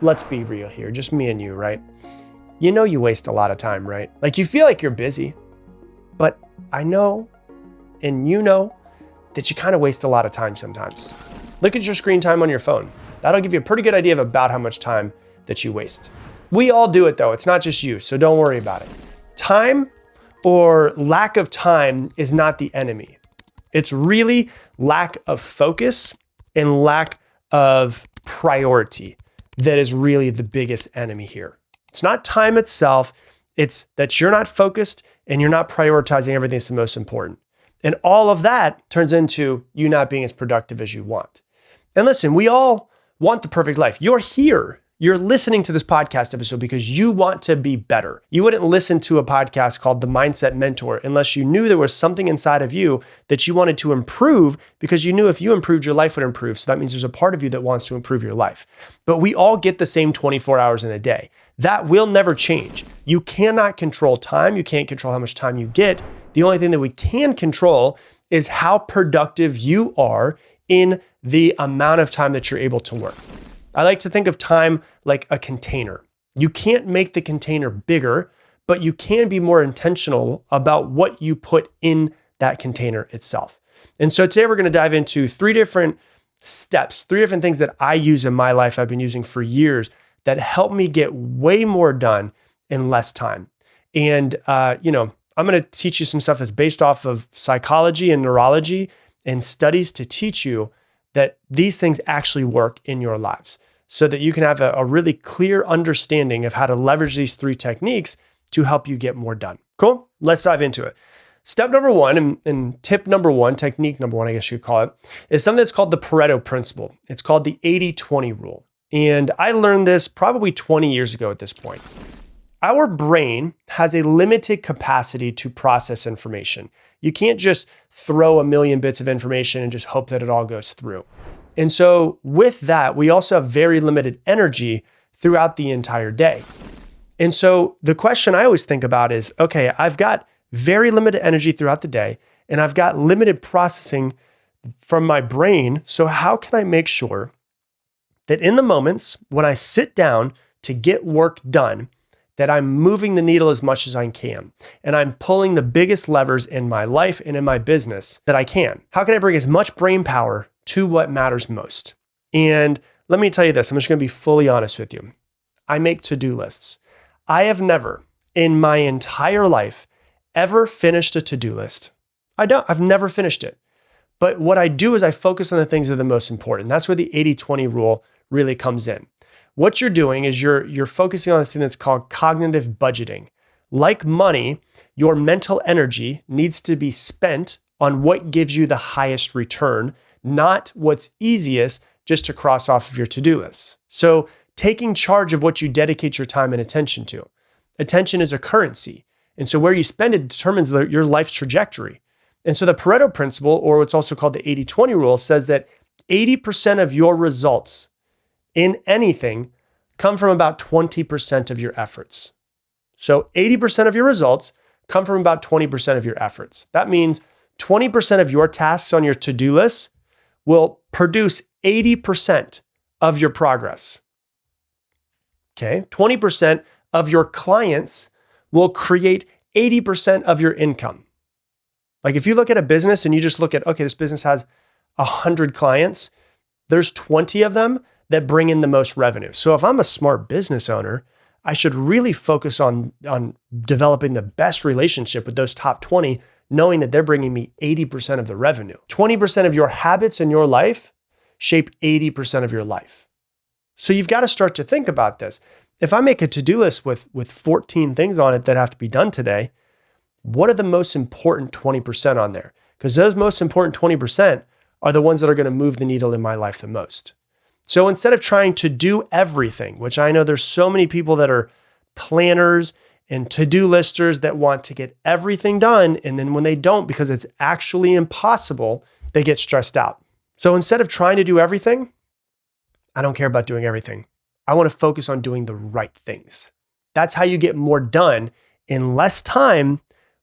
let's be real here, just me and you, right? You know you waste a lot of time, right? Like you feel like you're busy, but I know, and you know, that you kind of waste a lot of time sometimes. Look at your screen time on your phone. That'll give you a pretty good idea of about how much time that you waste. We all do it though, it's not just you, so don't worry about it. Time or lack of time is not the enemy. It's really lack of focus and lack of priority that is really the biggest enemy here. It's not time itself, it's that you're not focused and you're not prioritizing everything that's the most important. And all of that turns into you not being as productive as you want. And listen, we all want the perfect life. You're here. You're listening to this podcast episode because you want to be better. You wouldn't listen to a podcast called The Mindset Mentor unless you knew there was something inside of you that you wanted to improve because you knew if you improved, your life would improve. So that means there's a part of you that wants to improve your life. But we all get the same 24 hours in a day. That will never change. You cannot control time. You can't control how much time you get. The only thing that we can control is how productive you are in the amount of time that you're able to work. I like to think of time like a container. You can't make the container bigger, but you can be more intentional about what you put in that container itself. And so today we're going to dive into 3 different steps, 3 different things that I use in my life, I've been using for years that help me get way more done in less time. And, I'm going to teach you some stuff that's based off of psychology and neurology and studies to teach you that these things actually work in your lives so that you can have a really clear understanding of how to leverage these 3 techniques to help you get more done. Cool? Let's dive into it. Step number 1 and tip number 1, technique number 1, I guess you could call it, is something that's called the Pareto Principle. It's called the 80-20 rule. And I learned this probably 20 years ago at this point. Our brain has a limited capacity to process information. You can't just throw a million bits of information and just hope that it all goes through. And so with that, we also have very limited energy throughout the entire day. And so the question I always think about is, okay, I've got very limited energy throughout the day and I've got limited processing from my brain. So how can I make sure that in the moments when I sit down to get work done, that I'm moving the needle as much as I can, and I'm pulling the biggest levers in my life and in my business that I can? How can I bring as much brain power to what matters most? And let me tell you this, I'm just going to be fully honest with you. I make to-do lists. I have never in my entire life ever finished a to-do list. I've never finished it. But what I do is I focus on the things that are the most important. That's where the 80-20 rule really comes in. What you're doing is you're focusing on this thing that's called cognitive budgeting. Like money, your mental energy needs to be spent on what gives you the highest return, not what's easiest just to cross off of your to-do list. So taking charge of what you dedicate your time and attention to. Attention is a currency. And so where you spend it determines your life's trajectory. And so the Pareto Principle, or what's also called the 80-20 rule, says that 80% of your results in anything come from about 20% of your efforts. So 80% of your results come from about 20% of your efforts. That means 20% of your tasks on your to-do list will produce 80% of your progress. Okay, 20% of your clients will create 80% of your income. Like if you look at a business and you just look at, okay, this business has 100 clients, there's 20 of them that bring in the most revenue. So if I'm a smart business owner, I should really focus on developing the best relationship with those top 20, knowing that they're bringing me 80% of the revenue. 20% of your habits in your life shape 80% of your life. So you've got to start to think about this. If I make a to-do list with 14 things on it that have to be done today, what are the most important 20% on there? Because those most important 20% are the ones that are going to move the needle in my life the most. So instead of trying to do everything, which I know there's so many people that are planners and to-do listers that want to get everything done, and then when they don't, because it's actually impossible, they get stressed out. So instead of trying to do everything, I don't care about doing everything. I want to focus on doing the right things. That's how you get more done in less time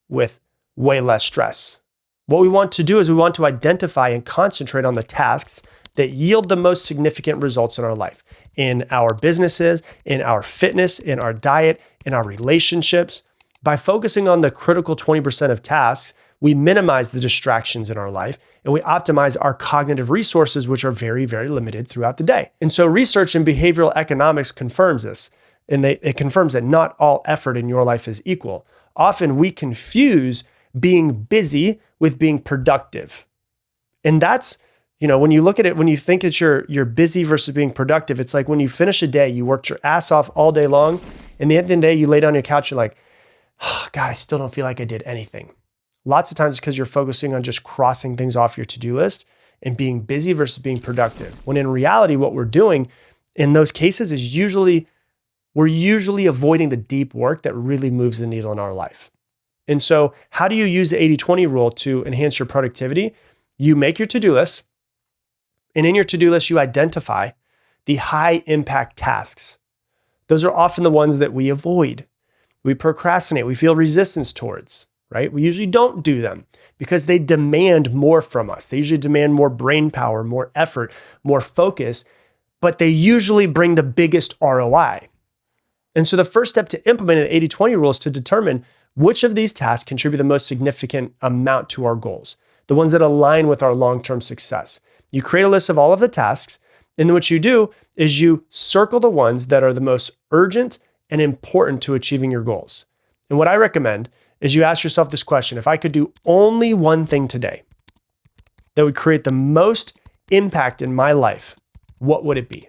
with way less stress. What we want to do is we want to identify and concentrate on the tasks that yield the most significant results in our life, in our businesses, in our fitness, in our diet, in our relationships. By focusing on the critical 20% of tasks, we minimize the distractions in our life and we optimize our cognitive resources, which are very, very limited throughout the day. And so research in behavioral economics confirms this. And it confirms that not all effort in your life is equal. Often we confuse being busy with being productive. And that's, when you look at it, when you think that you're busy versus being productive, it's like when you finish a day, you worked your ass off all day long. And at the end of the day, you lay down on your couch, you're like, oh, God, I still don't feel like I did anything. Lots of times it's because you're focusing on just crossing things off your to-do list and being busy versus being productive. When in reality, what we're doing in those cases is we're usually avoiding the deep work that really moves the needle in our life. And so how do you use the 80-20 rule to enhance your productivity? You make your to-do list, and in your to-do list, you identify the high impact tasks. Those are often the ones that we avoid. We procrastinate, we feel resistance towards, right? We usually don't do them because they demand more from us. They usually demand more brain power, more effort, more focus, but they usually bring the biggest ROI. And so the first step to implementing the 80-20 rule is to determine which of these tasks contribute the most significant amount to our goals, the ones that align with our long-term success. You create a list of all of the tasks, and then what you do is you circle the ones that are the most urgent and important to achieving your goals. And what I recommend is you ask yourself this question: if I could do only one thing today that would create the most impact in my life, what would it be?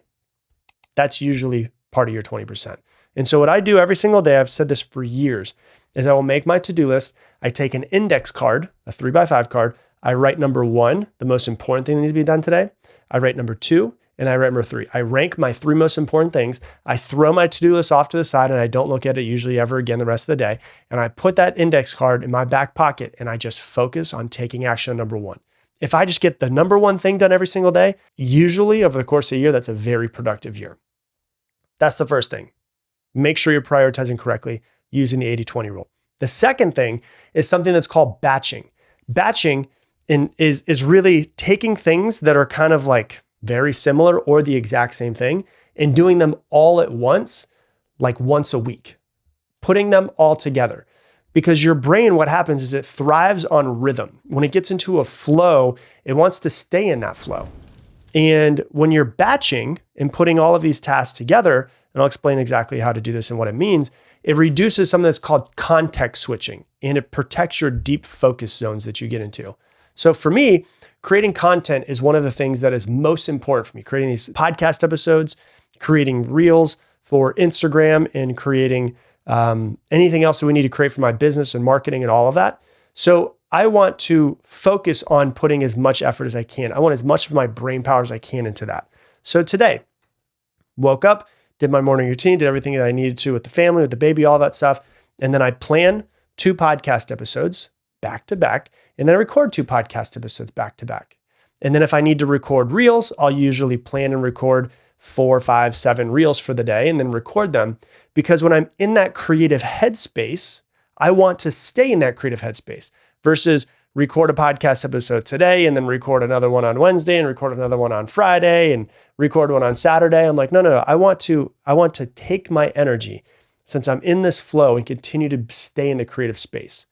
That's usually part of your 20%. And so what I do every single day, I've said this for years, is I will make my to-do list. I take an index card, a 3x5 card. I write number 1, the most important thing that needs to be done today. I write number 2, and I write number 3. I rank my 3 most important things. I throw my to-do list off to the side, and I don't look at it usually ever again the rest of the day. And I put that index card in my back pocket, and I just focus on taking action on number 1. If I just get the number 1 thing done every single day, usually over the course of a year, that's a very productive year. That's the first thing. Make sure you're prioritizing correctly using the 80-20 rule. The second thing is something that's called batching. Batching is really taking things that are kind of like very similar or the exact same thing and doing them all at once, like once a week, putting them all together. Because your brain, what happens is it thrives on rhythm. When it gets into a flow, it wants to stay in that flow. And when you're batching and putting all of these tasks together, and I'll explain exactly how to do this and what it means, it reduces something that's called context switching, and it protects your deep focus zones that you get into. So for me, creating content is one of the things that is most important for me. Creating these podcast episodes, creating reels for Instagram, and creating anything else that we need to create for my business and marketing and all of that. So I want to focus on putting as much effort as I can. I want as much of my brain power as I can into that. So today, woke up, did my morning routine, did everything that I needed to with the family, with the baby, all that stuff. And then I plan 2 podcast episodes back to back. And then I record 2 podcast episodes back to back. And then if I need to record reels, I'll usually plan and record 4, 5, 7 reels for the day and then record them. Because when I'm in that creative headspace, I want to stay in that creative headspace versus record a podcast episode today and then record another one on Wednesday and record another one on Friday and record one on Saturday. I'm like, no. I want to take my energy since I'm in this flow and continue to stay in the creative space.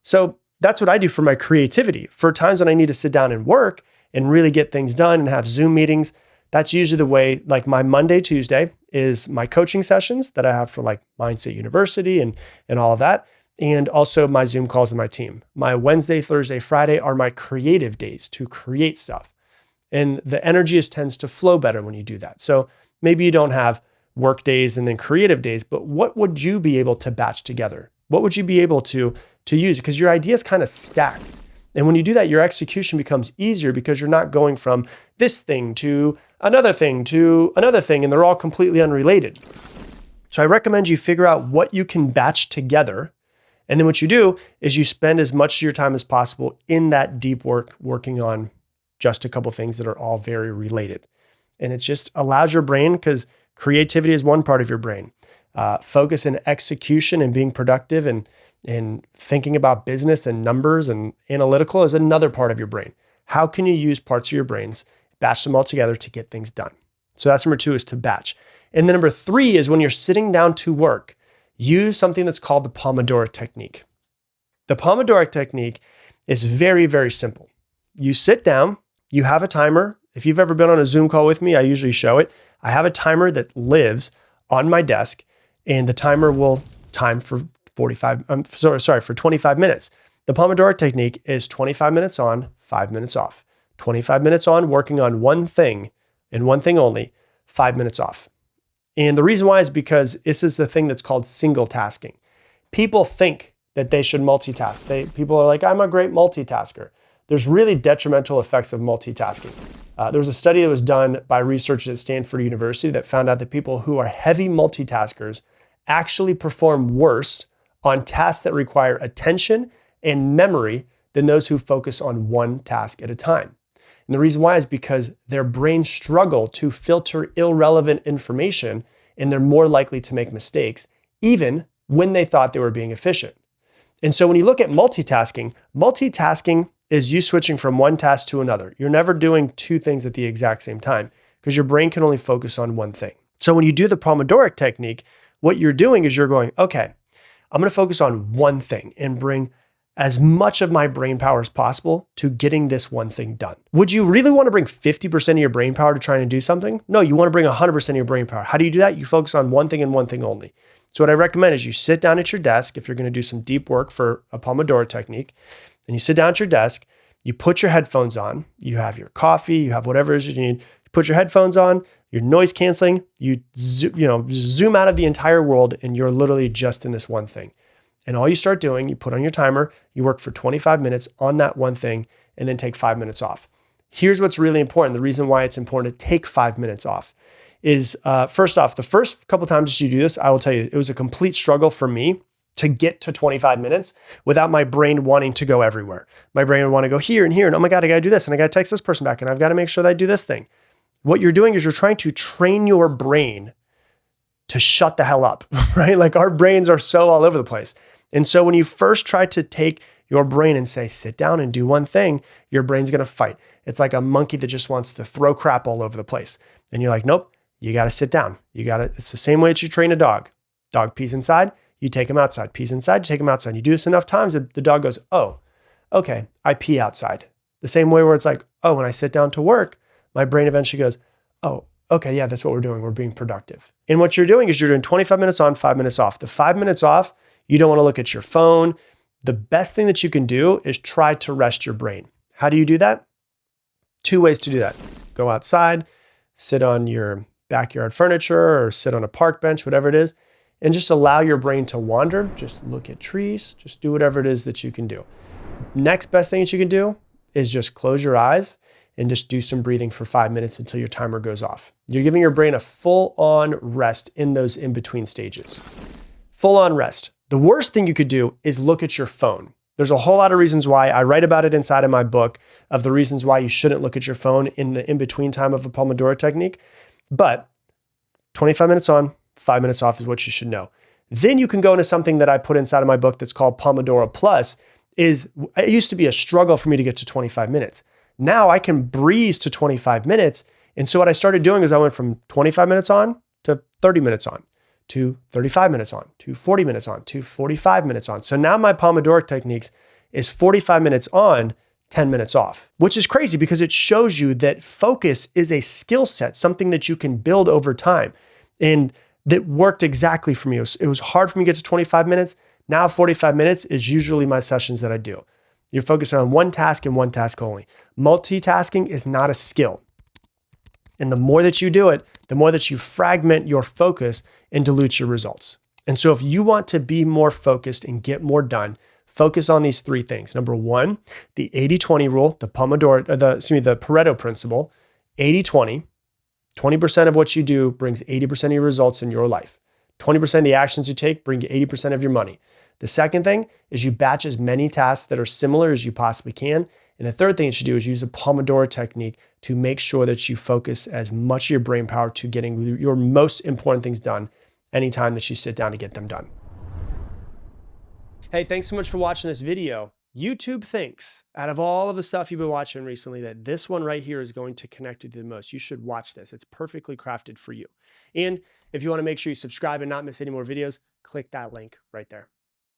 So that's what I do for my creativity. For times when I need to sit down and work and really get things done and have Zoom meetings, that's usually the way. Like my Monday, Tuesday is my coaching sessions that I have for like Mindset University and all of that. And also my Zoom calls with my team. My Wednesday, Thursday, Friday are my creative days to create stuff. And the energy tends to flow better when you do that. So maybe you don't have work days and then creative days, but what would you be able to batch together? What would you be able to use? Because your ideas kind of stack. And when you do that, your execution becomes easier because you're not going from this thing to another thing to another thing, and they're all completely unrelated. So I recommend you figure out what you can batch together. And then what you do is you spend as much of your time as possible in that deep work, working on just a couple things that are all very related. And it just allows your brain, because creativity is one part of your brain. Focus and execution and being productive and thinking about business and numbers and analytical is another part of your brain. How can you use parts of your brains batch them all together to get things done. So that's number 2, is to batch. And then number 3 is when you're sitting down to work, use something that's called the Pomodoro Technique. The Pomodoro Technique is very, very simple. You sit down, you have a timer. If you've ever been on a Zoom call with me, I usually show it. I have a timer that lives on my desk, and the timer will time for 25 minutes. The Pomodoro Technique is 25 minutes on, 5 minutes off. 25 minutes on, working on one thing and one thing only, 5 minutes off. And the reason why is because this is the thing that's called single tasking. People think that they should multitask. People are like, I'm a great multitasker. There's really detrimental effects of multitasking. There was a study that was done by researchers at Stanford University that found out that people who are heavy multitaskers actually perform worse on tasks that require attention and memory than those who focus on one task at a time. And the reason why is because their brains struggle to filter irrelevant information, and they're more likely to make mistakes, even when they thought they were being efficient. And so when you look at multitasking is you switching from one task to another. You're never doing 2 things at the exact same time because your brain can only focus on one thing. So when you do the Pomodoro Technique, what you're doing is you're going, okay, I'm going to focus on one thing and bring as much of my brain power as possible to getting this one thing done. Would you really want to bring 50% of your brain power to trying to do something? No, you want to bring 100% of your brain power. How do you do that? You focus on one thing and one thing only. So what I recommend is you sit down at your desk, if you're going to do some deep work for a Pomodoro Technique, and you sit down at your desk, you put your headphones on, you have your coffee, you have whatever it is you need, you put your headphones on, you're noise canceling, you zoom out of the entire world, and you're literally just in this one thing. And all you start doing, you put on your timer, you work for 25 minutes on that one thing, and then take 5 minutes off. Here's what's really important. The reason why it's important to take 5 minutes off is, first off, the first couple times that you do this, I will tell you, it was a complete struggle for me to get to 25 minutes without my brain wanting to go everywhere. My brain would want to go here and here, and oh my God, I got to do this, and I got to text this person back, and I've got to make sure that I do this thing. What you're doing is you're trying to train your brain to shut the hell up, right? Like our brains are so all over the place. And so when you first try to take your brain and say, sit down and do one thing, your brain's going to fight. It's like a monkey that just wants to throw crap all over the place. And you're like, nope, you got to sit down. It's the same way that you train a dog. Dog pees inside, you take him outside. Pees inside, you take him outside. You do this enough times that the dog goes, oh, okay, I pee outside. The same way where it's like, oh, when I sit down to work, my brain eventually goes, oh, okay, yeah, that's what we're doing. We're being productive. And what you're doing is you're doing 25 minutes on, 5 minutes off. The 5 minutes off, you don't want to look at your phone. The best thing that you can do is try to rest your brain. How do you do that? 2 ways to do that. Go outside, sit on your backyard furniture or sit on a park bench, whatever it is, and just allow your brain to wander. Just look at trees, just do whatever it is that you can do. Next best thing that you can do is just close your eyes and just do some breathing for 5 minutes until your timer goes off. You're giving your brain a full-on rest in those in-between stages. Full-on rest. The worst thing you could do is look at your phone. There's a whole lot of reasons why. I write about it inside of my book of the reasons why you shouldn't look at your phone in the in-between time of a Pomodoro Technique. But 25 minutes on, 5 minutes off is what you should know. Then you can go into something that I put inside of my book that's called Pomodoro Plus. It used to be a struggle for me to get to 25 minutes. Now I can breeze to 25 minutes. And so what I started doing is I went from 25 minutes on to 30 minutes on, to 35 minutes on, to 40 minutes on, to 45 minutes on. So now my Pomodoro Techniques is 45 minutes on, 10 minutes off, which is crazy because it shows you that focus is a skill set, something that you can build over time. And that worked exactly for me. It was hard for me to get to 25 minutes. Now 45 minutes is usually my sessions that I do. You're focusing on one task and one task only. Multitasking is not a skill. And the more that you do it, the more that you fragment your focus and dilute your results. And so if you want to be more focused and get more done, focus on these 3 things. Number 1, the 80-20 rule, the Pareto Principle, 80-20. 20% of what you do brings 80% of your results in your life. 20% of the actions you take bring you 80% of your money. The second thing is you batch as many tasks that are similar as you possibly can. And the third thing you should do is use a Pomodoro technique to make sure that you focus as much of your brain power to getting your most important things done anytime that you sit down to get them done. Hey, thanks so much for watching this video. YouTube thinks out of all of the stuff you've been watching recently that this one right here is going to connect with you the most. You should watch this. It's perfectly crafted for you. And if you want to make sure you subscribe and not miss any more videos, click that link right there.